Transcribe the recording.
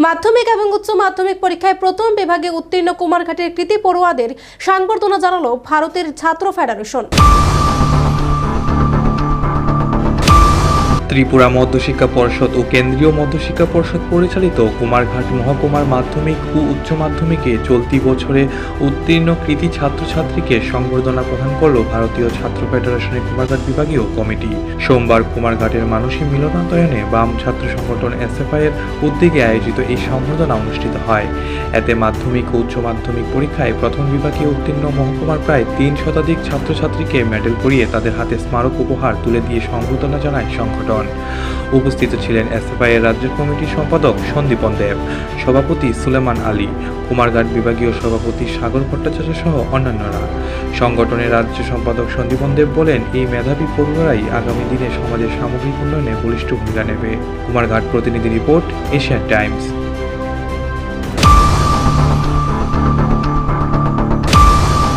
মাধ্যমিক এবং উচ্চ মাধ্যমিক পরীক্ষায় প্রথম বিভাগে উত্তীর্ণ কুমারঘাটের কৃতি পড়ুয়াদের সংবর্ধনা জানালো ভারতের ছাত্র ফেডারেশন। ত্রিপুরা মধ্যশিক্ষা পর্ষদ ও কেন্দ্রীয় মধ্যশিক্ষা পর্ষদ পরিচালিত কুমারঘাট মহকুমার মাধ্যমিক ও উচ্চ মাধ্যমিকে চলতি বছরে উত্তীর্ণ কৃতি ছাত্রছাত্রীকে সংবর্ধনা প্রদান করল ভারতীয় ছাত্র ফেডারেশনের কুমারঘাট বিভাগীয় কমিটি। সোমবার কুমারঘাটের মানসী মিলনায়তনে বাম ছাত্র সংগঠন এসএফআই এর উদ্যোগে আয়োজিত এই সংবর্ধনা অনুষ্ঠিত হয়। এতে মাধ্যমিক ও উচ্চ মাধ্যমিক পরীক্ষায় প্রথম বিভাগে উত্তীর্ণ মহকুমার প্রায় 3 শতাধিক ছাত্রছাত্রীকে মেডেল পরিয়ে তাদের হাতে স্মারক উপহার তুলে দিয়ে সংবর্ধনা জানায় সংগঠন। উপস্থিত ছিলেন এসএফআই এর রাজ্য কমিটির সম্পাদক সন্দীপন দেব, সভাপতি সুলেমান আলী, কুমারঘাট বিভাগীয় সভাপতি সাগর ভট্টাচার্য সহ অন্যান্যরা। সংগঠনের রাজ্য সম্পাদক সন্দীপন দেব বলেন, এই মেধাবী পড়ুয়ারাই আগামী দিনে সমাজের সামগ্রিক উন্নয়নে বলিষ্ঠ ভূমিকা নেবে। কুমারঘাট প্রতিনিধি রিপোর্ট, এশিয়ান টাইমস।